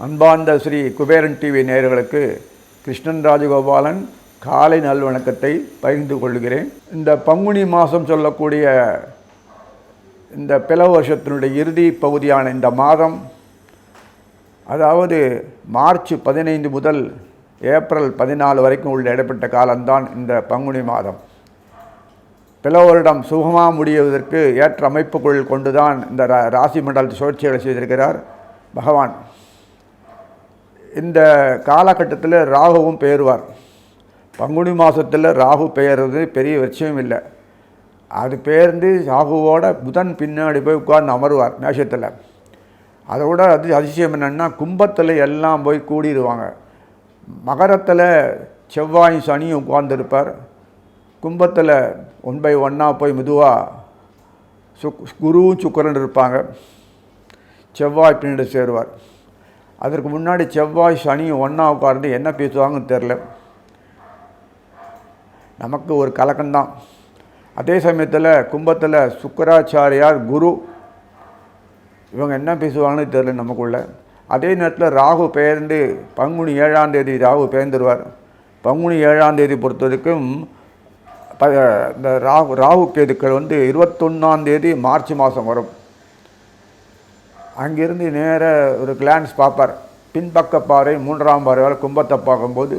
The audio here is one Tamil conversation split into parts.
அன்பார்ந்த ஸ்ரீ குபேரன் டிவி நேயர்களுக்கு கிருஷ்ணன் ராஜகோபாலன் காலை நல்வணக்கத்தை பகிர்ந்து கொள்கிறேன். இந்த பங்குனி மாதம் சொல்லக்கூடிய இந்த பிளவ வருஷத்தினுடைய இறுதி பகுதியான இந்த மாதம், அதாவது மார்ச் 15 முதல் ஏப்ரல் 14 வரைக்கும் உள்ள இடைப்பட்ட காலம்தான் இந்த பங்குனி மாதம். பிளவ வருடம் சுகமாக முடிவதற்கு ஏற்ற அமைப்புக்குள் கொண்டுதான் இந்த ராசி மண்டலத்தை சுழற்சிகளை செய்திருக்கிறார் பகவான். இந்த காலகட்டத்தில் ராகுவும் பெயருவார். பங்குனி மாதத்தில் ராகு பெயர்றது பெரிய விஷயம் இல்லை. அது பெயர்ந்து ராகுவோட புதன் பின்னாடி போய் உட்கார்ந்து அமருவார் மேஷத்தில். அதோட அதிசயம் என்னென்னா, கும்பத்தில் எல்லாம் போய் கூடிடுவாங்க. மகரத்தில் செவ்வாய் சனியும் உட்கார்ந்துருப்பார். கும்பத்தில் 1 by 1 போய் மெதுவாக குருவும் சுக்கிரன் இருப்பாங்க. செவ்வாய் பின்னாடி சேருவார். அதற்கு முன்னாடி செவ்வாய் சனியும் ஒன்றா உட்கார்ந்து என்ன பேசுவாங்கன்னு தெரில. நமக்கு ஒரு கலக்கம்தான். அதே சமயத்தில் கும்பத்தில் சுக்கராச்சாரியார் குரு இவங்க என்ன பேசுவாங்கன்னு தெரில நமக்குள்ள. அதே நேரத்தில் ராகு பெயர்ந்து பங்குனி 7ஆம் தேதி ராகு பெயர்ந்துருவார். பங்குனி 7ஆம் தேதி பொறுத்த வரைக்கும் இந்த ராகு கேதுக்கள் 21ஆம் தேதி மார்ச் மாதம் வரும். அங்கிருந்து நேர ஒரு கிளான்ஸ் பார்ப்பார். பின்பக்க பாறை 3ஆம் பார்வையால் கும்பத்தை பார்க்கும்போது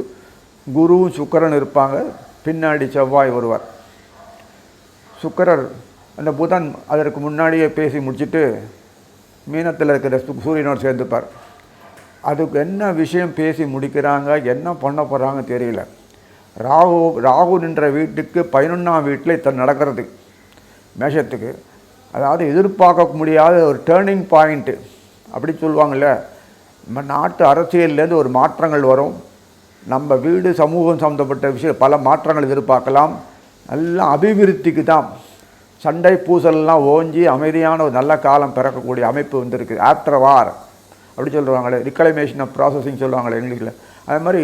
குருவும் சுக்கிரன் இருப்பாங்க. பின்னாடி செவ்வாய் வருவார். சுக்கிரர் அந்த புதன் அதற்கு முன்னாடியே பேசி முடிச்சுட்டு மீனத்தில் இருக்கிற சூரியனோடு சேர்ந்துப்பார். அதுக்கு என்ன விஷயம் பேசி முடிக்கிறாங்க, என்ன பண்ண போகிறாங்க தெரியல. ராகு நின்ற வீட்டுக்கு 11ஆம் வீட்டில் இத்தனை நடக்கிறது மேஷத்துக்கு. அதாவது எதிர்பார்க்க முடியாத ஒரு டேர்னிங் பாயிண்ட்டு அப்படி சொல்லுவாங்கள்ல. நம்ம நாட்டு அரசியல்லேருந்து ஒரு மாற்றங்கள் வரும். நம்ம வீடு சமூகம் சம்மந்தப்பட்ட விஷயம் பல மாற்றங்கள் எதிர்பார்க்கலாம். நல்ல அபிவிருத்திக்கு தான். சண்டை பூசல்லாம் ஓஞ்சி அமைதியான ஒரு நல்ல காலம் பிறக்கக்கூடிய அமைப்பு வந்திருக்கு. ஆஃப்டர் வார் அப்படி சொல்லுவாங்களே, ரிக்ளைமேஷன் ஆஃப் ப்ராசஸிங் சொல்லுவாங்களே இங்கிலீஷில். அது மாதிரி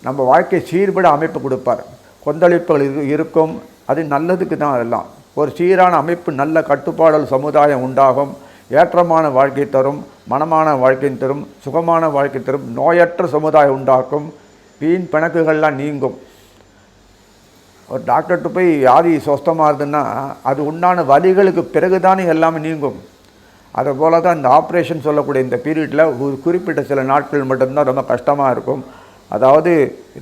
நம்ம வாழ்க்கை சீர்பட அமைப்பு கொடுப்பார். கொந்தளிப்புகள் இருக்கும். அது நல்லதுக்கு தான். அதெல்லாம் ஒரு சீரான அமைப்பு, நல்ல கட்டுப்பாடல் சமுதாயம் உண்டாகும். ஏற்றமான வாழ்க்கை தரும், மனமான வாழ்க்கை தரும், சுகமான வாழ்க்கை தரும், நோயற்ற சமுதாயம் உண்டாக்கும். வீண் பிணக்குகள்லாம் நீங்கும். ஒரு டாக்டர்கிட்ட போய் வியாதி சொஸ்தமாக இருதுன்னா அது உண்டான வலிகளுக்கு பிறகு தானே எல்லாமே நீங்கும். அதை போல தான் இந்த ஆப்ரேஷன் சொல்லக்கூடிய இந்த பீரியடில் ஒரு குறிப்பிட்ட சில நாட்கள் மட்டும்தான் ரொம்ப கஷ்டமாக இருக்கும். அதாவது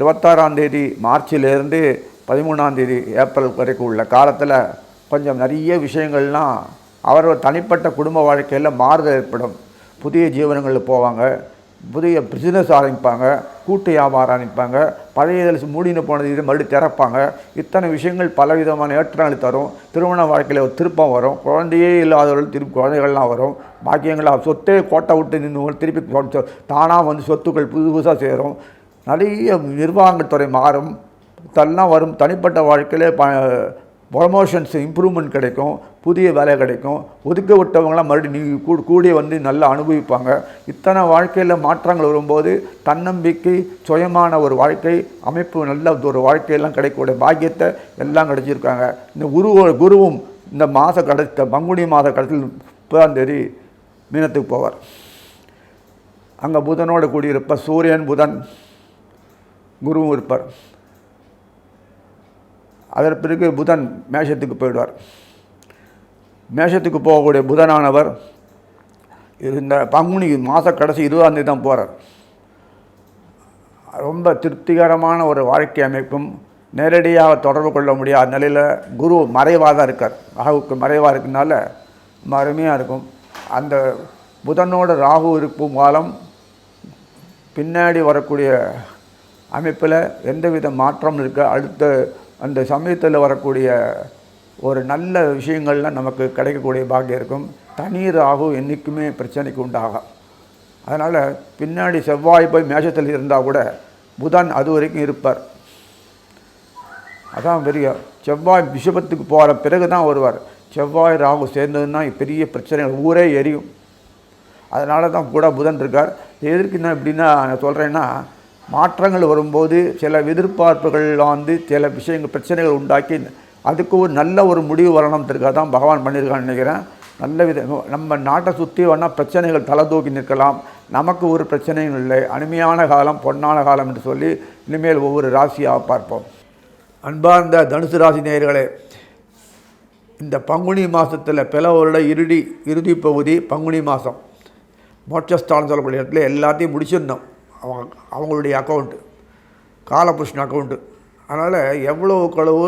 26ஆம் தேதி மார்ச்சிலேருந்து 13ஆம் தேதி ஏப்ரல் வரைக்கும் உள்ள காலத்தில் கொஞ்சம் நிறைய விஷயங்கள்லாம் அவர்கள் தனிப்பட்ட குடும்ப வாழ்க்கையில் மாறுதல் ஏற்படும். புதிய ஜீவனங்களில் போவாங்க. புதிய பிஸ்னஸ் ஆரம்பிப்பாங்க. கூட்டு வியாபாரம் ஆரம்பிப்பாங்க. பழைய மூடின போனது இது மறுபடியும் திறப்பாங்க. இத்தனை விஷயங்கள் பலவிதமான ஏற்றங்களை தரும். திருமண வாழ்க்கையில் ஒரு திருப்பம் வரும். குழந்தையே இல்லாதவர்கள் திருப்பி குழந்தைகள்லாம் வரும். பாக்கியங்களாக சொத்தே கோட்டை விட்டு நின்று திருப்பி தானாக சொத்துக்கள் புதுசாக சேரும். நிறைய நிர்வாகத்துறை மாறும். இதெல்லாம் வரும். தனிப்பட்ட வாழ்க்கையில் ப்ரமோஷன்ஸ் இம்ப்ரூவ்மெண்ட் கிடைக்கும். புதிய வேலை கிடைக்கும். ஒதுக்க விட்டவங்களாம் மறுபடியும் கூடிய நல்லா அனுபவிப்பாங்க. இத்தனை வாழ்க்கையில் மாற்றங்கள் வரும்போது தன்னம்பிக்கை, சுயமான ஒரு வாழ்க்கை அமைப்பு, நல்ல ஒரு வாழ்க்கையெல்லாம் கிடைக்கக்கூடிய பாக்கியத்தை எல்லாம் கிடைச்சிருக்காங்க. இந்த குருவும் இந்த பங்குனி மாத கடைசியில் 30ஆம் தேதி மீனத்துக்கு போவார். அங்கே புதனோடு கூடியிருப்பார். சூரியன், புதன், குருவும் இருப்பார். அதற்கு பிறகு புதன் மேஷத்துக்கு போயிடுவார். மேஷத்துக்கு போகக்கூடிய புதனானவர் இந்த பங்குனி மாத கடைசி 20ஆம் தேதி தான் போகிறார். ரொம்ப திருப்திகரமான ஒரு வாழ்க்கை அமைப்பும் நேரடியாக தொடர்பு கொள்ள முடியாத நிலையில் குரு மறைவாக தான் இருக்கார். ராகுவுக்கு மறைவாக இருக்கிறதுனால ரொம்ப அருமையாக இருக்கும். அந்த புதனோட ராகு இருக்கும் காலம் பின்னாடி வரக்கூடிய அமைப்பில் எந்தவித மாற்றம் இருக்க அடுத்த அந்த சமயத்தில் வரக்கூடிய ஒரு நல்ல விஷயங்கள்லாம் நமக்கு கிடைக்கக்கூடிய பாக்கியம் இருக்கும். தனி ராகு என்றைக்குமே பிரச்சனைக்கு உண்டாகும். அதனால் பின்னாடி செவ்வாய் போய் மேஷத்தில் இருந்தால் கூட புதன் அது வரைக்கும் இருப்பார். அதான் பெரிய செவ்வாய் ரிஷபத்துக்கு போகிற பிறகு தான் வருவார். செவ்வாய் ராகு சேர்ந்ததுன்னா பெரிய பிரச்சனைகள், ஊரே எரியும். அதனால தான் கூட புதன் இருக்கார். எதற்கு நான் எப்படின்னா நான் சொல்கிறேன்னா, மாற்றங்கள் வரும்போது சில எதிர்பார்ப்புகள் சில விஷயங்கள் பிரச்சனைகள் உண்டாக்கி அதுக்கு ஒரு நல்ல ஒரு முடிவு வரணும்ன்றதுக்காக தான் பகவான் பண்ணியிருக்கான்னு நினைக்கிறேன். நல்ல நம்ம நாட்டை சுற்றி வேணால் பிரச்சனைகள் தலை தூக்கி நிற்கலாம், நமக்கு ஒரு பிரச்சனையும் இல்லை. அருமையான காலம், பொன்னான காலம் என்று சொல்லி இனிமேல் ஒவ்வொரு ராசியாக பார்ப்போம். அன்பார்ந்த தனுசு ராசி நேயர்களே, இந்த பங்குனி மாதத்தில் பிளவோட இறுதி பகுதி பங்குனி மாதம் மோட்சஸ்தானம் சொல்லக்கூடிய இடத்துல எல்லாத்தையும் முடிச்சிருந்தோம். அவங்களுடைய அக்கௌண்ட்டு காலபுருஷன் அக்கௌண்ட்டு. அதனால் எவ்வளோ களவு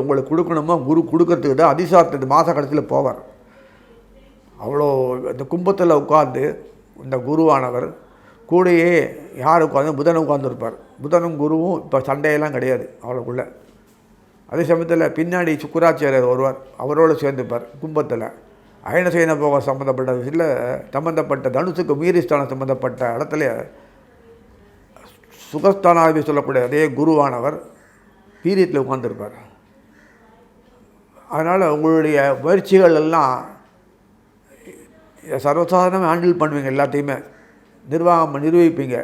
உங்களுக்கு கொடுக்கணுமோ குரு கொடுக்கறதுக்கு தான் அதிசாரத்து மாத கடைசியில் போவார். அவ்வளோ இந்த கும்பத்தில் உட்கார்ந்து இந்த குருவானவர் கூடையே யார் உட்காந்து புதன் உட்காந்துருப்பார். புதனும் குருவும் இப்போ சண்டையெல்லாம் கிடையாது அவளுக்குள்ள. அதே சமயத்தில் பின்னாடி சுக்கராச்சாரியர் வருவார், அவரோடு சேர்ந்துப்பார். கும்பத்தில் அயனசேன போக சம்மந்தப்பட்ட விஷயத்தில் சம்மந்தப்பட்ட தனுசுக்கு மீரிஸ்தானம் சம்மந்தப்பட்ட இடத்துல சுகஸ்தானாதி சொல்லக்கூடிய அதே குருவானவர் வீரியத்தில் உட்கார்ந்துருப்பார். அதனால் உங்களுடைய முயற்சிகள் எல்லாம் சர்வசாதாரணமாக ஹேண்டில் பண்ணுவீங்க, எல்லாத்தையுமே நிர்வகிப்பீங்க.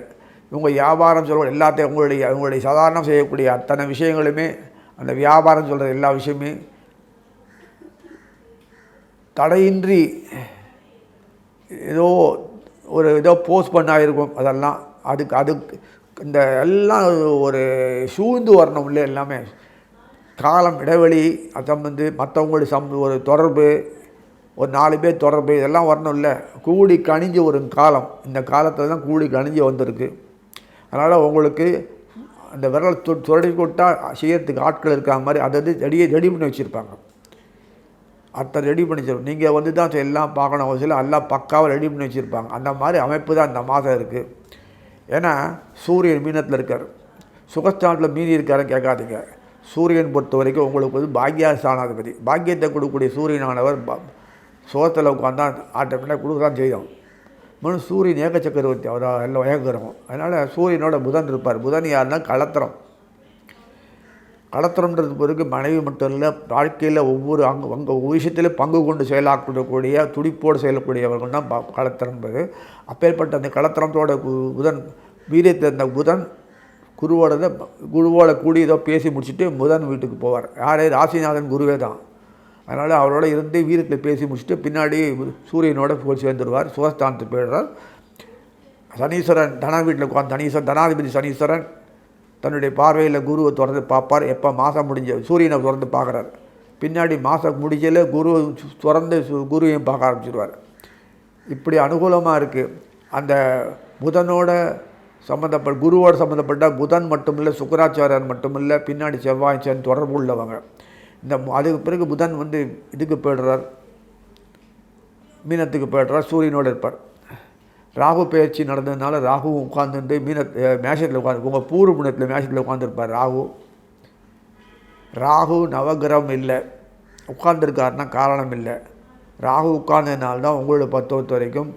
உங்கள் வியாபாரம் சொல்ல எல்லாத்தையும் உங்களுடைய சாதாரணம் செய்யக்கூடிய அத்தனை விஷயங்களுமே, அந்த வியாபாரம் சொல்கிற எல்லா விஷயமே தடையின்றி ஏதோ போஸ்ட் பண்ணாயிருக்கும். அதெல்லாம் அதுக்கு இந்த எல்லாம் ஒரு சூழ்ந்து வரணும் இல்லை, எல்லாமே காலம் இடைவெளி அதை மற்றவங்களுடைய ஒரு தொடர்பு, ஒரு 4 பேர் தொடர்பு, இதெல்லாம் வரணும் இல்லை. கூடி கணிஞ்ச ஒரு காலம், இந்த காலத்தில் தான் கூடி கணிஞ்சு வந்திருக்கு. அதனால் உங்களுக்கு அந்த விரல் துரடி கொட்டால் செய்யறதுக்கு ஆட்கள் இருக்கிற மாதிரி அதை ரெடி பண்ணி வச்சுருப்பாங்க. அத்தனை ரெடி பண்ணி வச்சிருப்பாங்க. நீங்கள் தான் எல்லாம் பார்க்கணும் அவசியம், எல்லாம் பக்காவாக ரெடி பண்ணி வச்சுருப்பாங்க. அந்த மாதிரி அமைப்பு தான் இந்த மாதம் இருக்குது. ஏன்னா சூரியன் மீனத்தில் இருக்கார், சுகஸ்தானத்தில் மீறி இருக்காருன்னு கேட்காதீங்க. சூரியன் பொறுத்த வரைக்கும் உங்களுக்கு பாக்கியஸ்தானாதிபதி, பாக்கியத்தை கொடுக்கக்கூடிய சூரியனானவர் சுகத்தில் உட்காந்தா ஆட்டோமேட்டிக்காக கொடுக்க தான் செய்யும். இன்னும் சூரியன் ஏக சக்கரவர்த்தி, அவர் எல்லாம் ஏகிரகம். அதனால் சூரியனோட புதன் இருப்பார். புதன் யாருன்னா களத்திரம்ன்றது பிறகு மனைவி மட்டும் இல்லை, வாழ்க்கையில் ஒவ்வொரு அங்கே விஷயத்திலும் பங்கு கொண்டு செயலாக்கக்கூடிய துடிப்போடு செயலக்கூடியவர்கள் தான் களத்திரம் என்பது. அப்பேற்பட்ட அந்த களத்திரத்தோட புதன் வீரியத்தை இருந்த புதன் குருவோட கூடி ஏதோ பேசி முடிச்சுட்டு புதன் வீட்டுக்கு போவார். யாரே ராசிநாதன் குருவே தான். அதனால் அவரோட இருந்து வீரத்தில் பேசி முடிச்சுட்டு பின்னாடி சூரியனோட போய் சேர்ந்துருவார், சுகஸ்தானத்துக்கு போயிடுறார். சனீஸ்வரன் தன வீட்டில் உட்காந்து தனாதிபதி சனீஸ்வரன் தன்னுடைய பார்வையில் குருவை திறந்து பார்ப்பார். எப்போ மாதம் முடிஞ்ச சூரியனை திறந்து பார்க்குறார். பின்னாடி மாதம் முடிஞ்சல குரு திறந்து குருவையும் பார்க்க ஆரம்பிச்சிடுவார். இப்படி அனுகூலமாக இருக்குது. அந்த புதனோட குருவோடு சம்மந்தப்பட்ட புதன் மட்டும் இல்லை, சுக்கராச்சாரியர் மட்டும் இல்லை, பின்னாடி செவ்வாய் சேர்ந்து தொடர்பு உள்ளவங்க. அதுக்கு பிறகு புதன் இதுக்கு போய்டுறார், மீனத்துக்கு போய்டுறார், சூரியனோடு இருப்பார். ராகு பயிற்சி நடந்ததுனால ராகுவும் உட்காந்துட்டு மேஷத்தில் உட்காந்து உங்கள் பூர்வ புண்ணியத்தில் மேஷத்தில் உட்காந்துருப்பார். ராகு நவகிரகம் இல்லை, உட்காந்துருக்காருன்னா காரணம் இல்லை. ராகு உட்கார்ந்ததுனால தான் உங்களோட 10 வரைக்கும்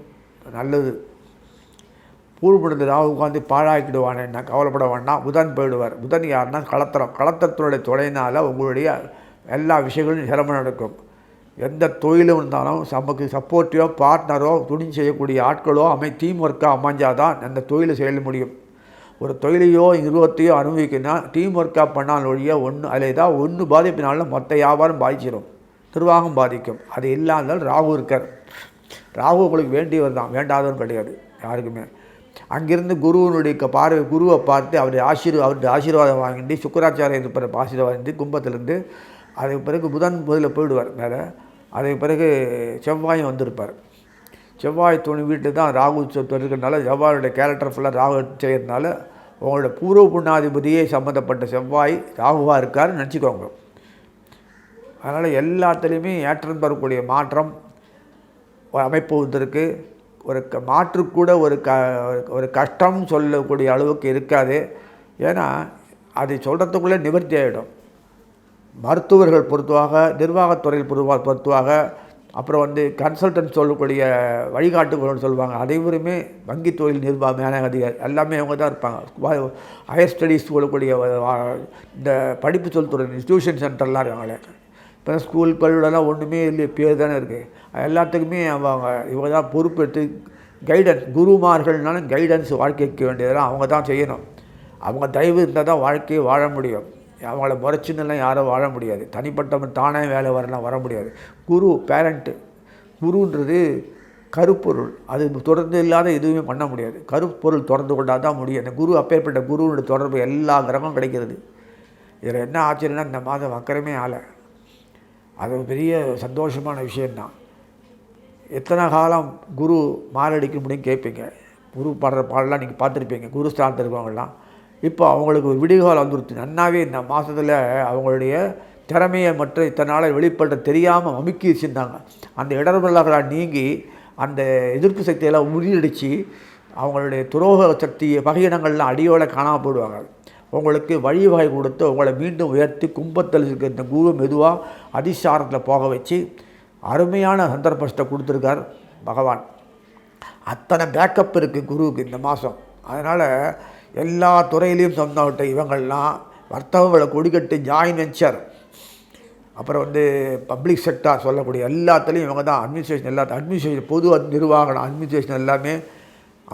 நல்லது. பூர்வ புண்ணியத்தில் ராகு உட்காந்து பாழாக்கிடுவானேன்னா கவலைப்பட வேண்டாம், புதன் போயிடுவார். புதன் யாருன்னா களத்திரத்தினுடைய துணையினால் உங்களுடைய எல்லா விஷயங்களும் சிரமம் நடக்கும். எந்த தொழிலும் இருந்தாலும் நமக்கு சப்போர்ட்டிவோ பார்ட்னரோ துணிஞ்சு செய்யக்கூடிய ஆட்களோ டீம் ஒர்க்காக அமைஞ்சாதான் அந்த தொழிலை செய்ய முடியும். ஒரு தொழிலையோ நிறுவத்தையோ அனுபவிக்கணும்னா டீம் ஒர்க்காக பண்ணாலும் ஒழிய அதில் ஏதாவது ஒன்று பாதிப்பினாலும் மொத்த வியாபாரம் பாதிச்சிடும், நிர்வாகம் பாதிக்கும். அது இல்லாமல் ராகு இருக்கார். ராகு உங்களுக்கு வேண்டியவர் தான், வேண்டாதவன் கிடையாது யாருக்குமே. அங்கிருந்து குருவை பார்த்து அவருடைய ஆசீர்வாதம் வாங்கிட்டு சுக்கராச்சாரியர் பிறகு ஆசீர்வாதம் வாங்கிட்டு கும்பத்திலேருந்து அதுக்கு பிறகு புதன் முதல்ல போயிடுவார் மேலே. அதுக்கு பிறகு செவ்வாயும் வந்திருப்பார். செவ்வாய் துணி வீட்டில் தான் ராகு இருக்கிறதுனால செவ்வாயோட கேரக்டர் ஃபுல்லாக ராகு செய்கிறதுனால உங்களோட பூர்வ புண்ணாதிபதியே சம்மந்தப்பட்ட செவ்வாய் ராகுவாக இருக்காருன்னு நினச்சிக்கோங்க. அதனால் எல்லாத்துலேயுமே ஏற்றம் தரக்கூடிய மாற்றம் அமைப்பு வந்திருக்கு. ஒரு மாற்றுக்கூட ஒரு கஷ்டம் சொல்லக்கூடிய அளவுக்கு இருக்காது. ஏன்னா அதை சொல்கிறதுக்குள்ளே நிவர்த்தி ஆகிடும். மருத்துவர்கள் பொறுத்துவாக, நிர்வாகத்துறையில் பொறுத்துவாக, அப்புறம் கன்சல்டன்ட் சொல்லக்கூடிய வழிகாட்டுகள் சொல்லுவாங்க. அனைவருமே வங்கி தொழில் மேலாக அதிகாரி எல்லாமே அவங்க தான் இருப்பாங்க. ஹையர் ஸ்டடீஸ் சொல்லக்கூடிய இந்த படிப்பு சொல்லித்துறை இன்ஸ்டியூஷன் சென்டர்லாம் இருக்காங்களே. இப்போ ஸ்கூல் கல்லூரிலாம் ஒன்றுமே இல்லை, பேர் தானே இருக்குது. எல்லாத்துக்குமே இவங்க தான் பொறுப்பெடுத்து கைடன்ஸ், குருமார்கள்னாலும் கைடன்ஸ் வாழ்க்கைக்கு வேண்டியதெல்லாம் அவங்க தான் செய்யணும். அவங்க தயவு இருந்தால் தான் வாழ்க்கையை வாழ முடியும். அவங்கள முறைச்சின்னுலாம் யாரும் வாழ முடியாது. தனிப்பட்டவன் தானே வேலை வரலாம் வர முடியாது. குரு பேரண்ட்டு, குருன்றது கருப்பொருள், அது தொடர்ந்து இல்லாத எதுவுமே பண்ண முடியாது. கருப்பொருள் தொடர்ந்து கொண்டால் தான் முடியும். அந்த குரு அப்பேற்பட்ட குருவோட தொடர்பு எல்லா கிரகமும் கிடைக்கிறது. இதில் என்ன ஆச்சரியன்னா இந்த மாதம் வக்கரமே ஆலை. அது பெரிய சந்தோஷமான விஷயந்தான். எத்தனை காலம் குரு மாரடிக்க முடியும் கேட்பீங்க. குரு பாடுற பாடலாம் நீங்கள் பார்த்துருப்பீங்க. குரு ஸ்தானத்தில் இருக்கவங்கலாம் இப்போ அவங்களுக்கு ஒரு விடிகாலம் வந்துருச்சு. நன்னாவே இந்த மாதத்தில் அவங்களுடைய திறமையை மற்ற இத்தனை நாளை வெளிப்படுத்த தெரியாமல் அமுக்கி வச்சுருந்தாங்க. அந்த இடர்பெல்லாம் நீங்கி அந்த எதிர்ப்பு சக்தியெல்லாம் முறியடித்து அவங்களுடைய துரோக சக்தியை பகையினங்கள்லாம் அடியோடு காணாமல் போடுவாங்க. உங்களுக்கு வழிவகை கொடுத்து உங்களை மீண்டும் உயர்த்தி கும்பத்தில் இருக்கிற இந்த குரு மெதுவாக அதிசாரத்தில் போக வச்சு அருமையான சந்தர்ப்பத்தை கொடுத்துருக்கார் பகவான். அத்தனை பேக்கப் இருக்குது குருவுக்கு இந்த மாதம். அதனால் எல்லா துறையிலையும் சொந்தவிட்ட இவங்கள்லாம் வர்த்தகங்களை கொடிக்கட்டு ஜாயின் வெஞ்சர், அப்புறம் பப்ளிக் செக்டார் சொல்லக்கூடிய எல்லாத்துலேயும் இவங்க தான் அட்மினிஸ்ட்ரேஷன், அட்மினிஸ்ட்ரேஷன் பொது நிர்வாகம் அட்மினிஸ்ட்ரேஷன் எல்லாமே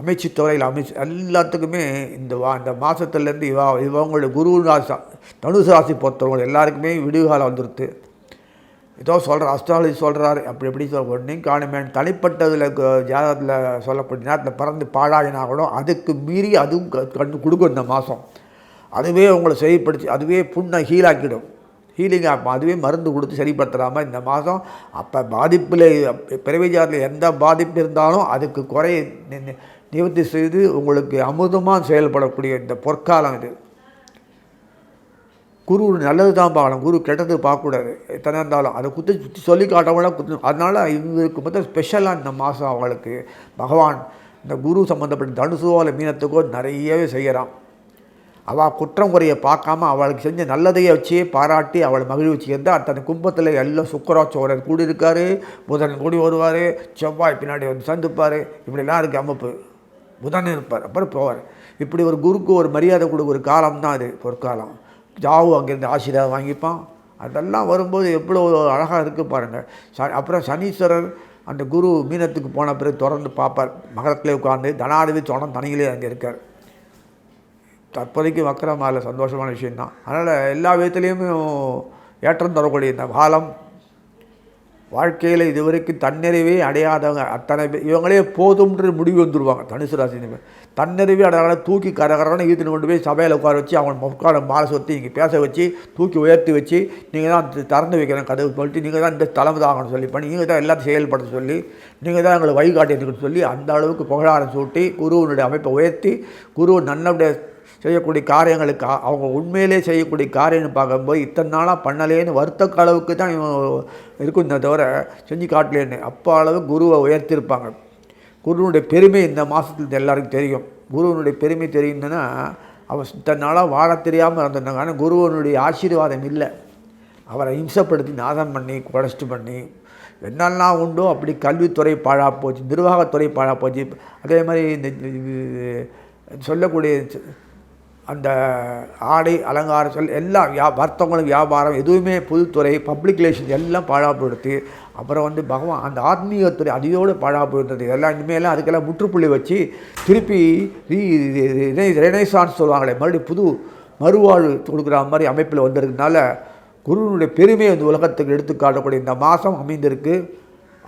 அமைச்சு துறையில் எல்லாத்துக்குமே இந்த மாதத்துலேருந்து இவங்களுடைய குரு ராசி தனுசு ராசி பொறுத்தவங்க எல்லாருக்குமே விடுகாலம் வந்துடுது. ஏதோ சொல்கிற அஸ்ட்ராலஜி சொல்கிறாரு அப்படி எப்படி ஒன்றையும் காணுமே. தனிப்பட்டதில் ஜாதகத்தில் சொல்லக்கூடிய நேரத்தில் பிறந்து பாழாயினா கூட அதுக்கு மீறி அதுவும் கண்டு கொடுக்கும் இந்த மாதம். அதுவே உங்களை சரிப்படுத்தி அதுவே புண்ணை ஹீலாக்கிடும். ஹீலிங் அதுவே மருந்து கொடுத்து சரிப்படுத்துகிறாமல் இந்த மாதம் அப்போ பாதிப்பில் பிறவி ஜாதத்தில் எந்த பாதிப்பு இருந்தாலும் அதுக்கு குறைய நிவர்த்தி செய்து உங்களுக்கு அமுதமாக செயல்படக்கூடிய இந்த பொற்காலம் இது. குரு நல்லது தான் பார்க்கணும், குரு கெட்டது பார்க்கக்கூடாது. எத்தனை இருந்தாலும் அதை குத்தி சொல்லி காட்டவங்களாம் அதனால் இவங்களுக்கு மொத்தம் ஸ்பெஷலாக இந்த மாதம் அவங்களுக்கு பகவான் இந்த குரு சம்மந்தப்பட்ட தனுசோ இல்லை மீனத்துக்கோ நிறையவே செய்கிறான். அவள் குற்றம் குறையை பார்க்காம அவளுக்கு செஞ்ச நல்லதையை வச்சே பாராட்டி அவளை மகிழ்ச்சிக்கிறது. அத்தனை கும்பத்தில் எல்லாம் சுக்கராச்சோரர் கூடி இருக்கார், புதன் கூடி வருவார், செவ்வாய் பின்னாடி சந்திப்பார், இப்படிலாம் இருக்குது அமைப்பு. புதன் இருப்பார், அப்புறம் போவார். இப்படி ஒரு குருக்கு ஒரு மரியாதை கொடுக்க ஒரு காலம் தான் அது பொற்காலம். ஜாவு அங்கேருந்து ஆசீர்வாதம் வாங்கிப்பான். அதெல்லாம் வரும்போது எவ்வளோ அழகாக இருக்குது பாருங்கள். அப்புறம் சனீஸ்வரர் அந்த குரு மீனத்துக்கு போன பிறகு தொடர்ந்து பார்ப்பார். மகரத்திலே உட்கார்ந்து தனாதிபதி சொன்ன தனியிலே அங்கே இருக்கார். தற்போதைக்கு வக்கரமாக சந்தோஷமான விஷயந்தான். அதனால் எல்லா விதத்துலேயுமே ஏற்றம் தரக்கூடிய இந்த காலம் வாழ்க்கையில் இதுவரைக்கும் தன்னிறைவே அடையாதவங்க அத்தனை பேர் இவங்களே போதும்ன்ற முடிவு வந்துடுவாங்க. தனுசு ராசி தன்னிறைவே அடையாள தூக்கி கரகரன்னு ஈத்துன்னு கொண்டு போய் சபையில் உட்கார வச்சு அவங்க உட்கார மாலை சொத்தி இங்கே பேச வச்சு தூக்கி உயர்த்தி வச்சு நீங்கள் தான் திறந்து வைக்கிறேன் கதவு சொல்லிட்டு நீங்கள் தான் இந்த தலைமை தாங்கன்னு சொல்லி பண்ணி நீங்கள் தான் எல்லாத்தையும் செயல்படுத்த சொல்லி நீங்கள் தான் எங்களை வழிகாட்டின்னு சொல்லி அந்த அளவுக்கு புகழாரம் சூட்டி குருவனுடைய அமைப்பை உயர்த்தி குரு நல்லபடியாக செய்யக்கூடிய காரியங்களுக்கு அவங்க உண்மையிலே செய்யக்கூடிய காரியம்னு பார்க்கும்போது இத்தனை நாளாக பண்ணலேன்னு வருத்தக்க அளவுக்கு தான் இருக்கும். இந்த தவிர செஞ்சு காட்டலேன்னு அப்போ அளவு குருவை உயர்த்திருப்பாங்க. குருவனுடைய பெருமை இந்த மாதத்துல எல்லாருக்கும் தெரியும். குருவனுடைய பெருமை தெரியுதுன்னா அவன் இத்தனை நாளாக வாழ தெரியாமல் இருந்திருந்தாங்க. ஆனால் குருவனுடைய ஆசீர்வாதம் இல்லை. அவரை இம்சப்படுத்தி நாதம் பண்ணி குறைச்சிட்டு பண்ணி என்னெல்லாம் உண்டோ அப்படி கல்வித்துறை பாழாக போச்சு, நிர்வாகத்துறை பாழாக போச்சு. அதே மாதிரி இந்த சொல்லக்கூடிய அந்த ஆடை அலங்காரம் எல்லாம் வர்த்தகங்களும் வியாபாரம் எதுவுமே பொதுத்துறை பப்ளிக் ரிலேஷன் எல்லாம் பாழாப்படுத்தி அப்புறம் பகவான் அந்த ஆத்மீகத்துறை அதையோடு பாழாப்படுத்துறது எல்லாம் இனிமேலாம் அதுக்கெல்லாம் முற்றுப்புள்ளி வச்சு திருப்பி ரெனைசான்ஸ் சொல்லுவாங்களே மறுபடியும் மறுவாழ்வு கொடுக்குற மாதிரி அமைப்பில் வந்திருக்கனால குருவினுடைய பெருமையை உலகத்துக்கு எடுத்து காட்டக்கூடிய இந்த மாதம் அமைந்திருக்கு.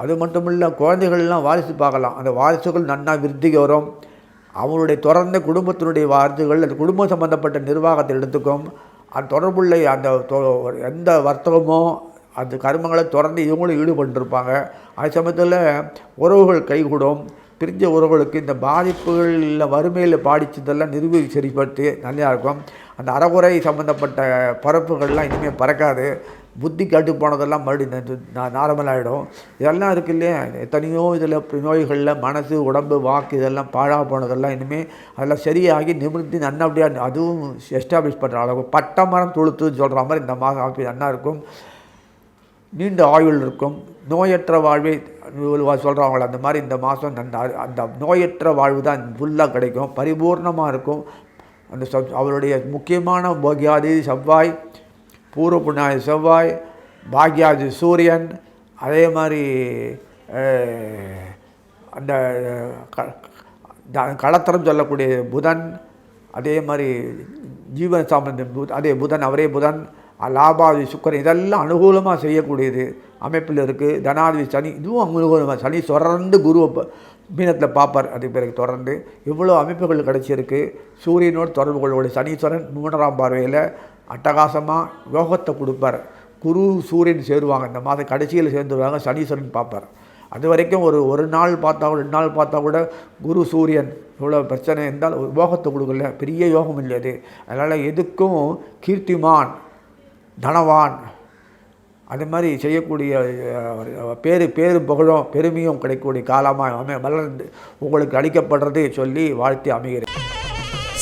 அது மட்டும் இல்லை, குழந்தைகள்லாம் வாரிசு பார்க்கலாம். அந்த வாரிசுகள் நன்னா விருத்திக்கு வரும். அவங்களுடைய தொடர்ந்த குடும்பத்தினுடைய வாரிசுகள் அந்த குடும்பம் சம்பந்தப்பட்ட நிர்வாகத்தை எடுத்துக்கும். அது தொடர்புள்ள அந்த எந்த வர்த்தகமோ அந்த கர்மங்களை தொடர்ந்து இவங்களும் ஈடுபட்டுருப்பாங்க. அது சமயத்தில் உறவுகள் கைகூடும். பிரிஞ்ச உறவுகளுக்கு இந்த பாதிப்புகள் இல்லை வறுமையில் பாதிச்சதெல்லாம் சரிப்படுத்தி நல்லா இருக்கும். அந்த அறகுறை சம்மந்தப்பட்ட பரப்புகள்லாம் இனிமேல் பறக்காது. புத்தி கட்டு போனதெல்லாம் மறுபடியும் நார்மலாகிடும். இதெல்லாம் இருக்கு இல்லையா, எத்தனையோ இதில் நோய்களில் மனசு உடம்பு வாக்கு இதெல்லாம் பாழாக போனதெல்லாம் இனிமேல் அதெல்லாம் சரியாகி நிமிர்த்தி நல்லபடியாக அதுவும் எஸ்டாப்ளிஷ் பண்ணுற அளவு பட்டமரம் தொழுத்துன்னு சொல்கிற மாதிரி இந்த மாதம் அப்படி நல்லா இருக்கும். நீண்ட ஆயுள் இருக்கும். நோயற்ற வாழ்வை சொல்கிறவங்கள அந்த மாதிரி இந்த மாதம் அந்த நோயற்ற வாழ்வு தான் ஃபுல்லாக கிடைக்கும், பரிபூர்ணமாக இருக்கும். அந்த அவருடைய முக்கியமான பாக்யாதி செவ்வாய், பூர்வ புண்ணியாதி செவ்வாய், பாக்யாதி சூரியன், அதே மாதிரி அந்த களத்திரம் சொல்லக்கூடிய புதன், அதே மாதிரி ஜீவன சாமர்த்தியம் அதே புதன், அவரே புதன், லாபாதி சுக்கரன், இதெல்லாம் அனுகூலமாக செய்யக்கூடியது அமைப்பில் இருக்குது. தனாதிபதி சனி, இதுவும் அனுகூலமாக. சனி தொடர்ந்து குருவை மீனத்தில் பார்ப்பார். அதுக்கு பிறகு தொடர்ந்து இவ்வளோ அமைப்புகள் கிடச்சிருக்கு. சூரியனோடு தொடர்பு கொள்ளக்கூடிய சனீஸ்வரன் 3ஆம் பார்வையில் அட்டகாசமாக யோகத்தை கொடுப்பார். குரு சூரியன் சேருவாங்க, இந்த மாதம் கடைசியில் சேர்ந்துருவாங்க. சனீஸ்வரன் பார்ப்பார். அது வரைக்கும் ஒரு நாள் பார்த்தா கூட 2 நாள் பார்த்தா கூட குரு சூரியன் இவ்வளோ பிரச்சனை இருந்தால் யோகத்தை கொடுக்கல, பெரிய யோகம் இல்லை அது. அதனால் எதுக்கும் கீர்த்திமான், தனவான், அது மாதிரி செய்யக்கூடிய பேரும் புகழும் பெருமையும் கிடைக்கக்கூடிய காலமாக மலர்ந்து உங்களுக்கு அளிக்கப்படுறது சொல்லி வாழ்த்தி அமைகிறேன்.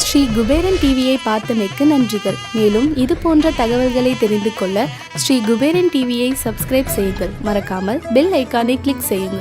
ஸ்ரீ குபேரன் டிவியை பார்த்தமைக்கு நன்றிகள். மேலும் இது போன்ற தகவல்களை தெரிந்து கொள்ள ஸ்ரீ குபேரன் டிவியை சப்ஸ்கிரைப் செய்யுங்கள். மறக்காமல் பெல் ஐக்கானை கிளிக் செய்யுங்கள்.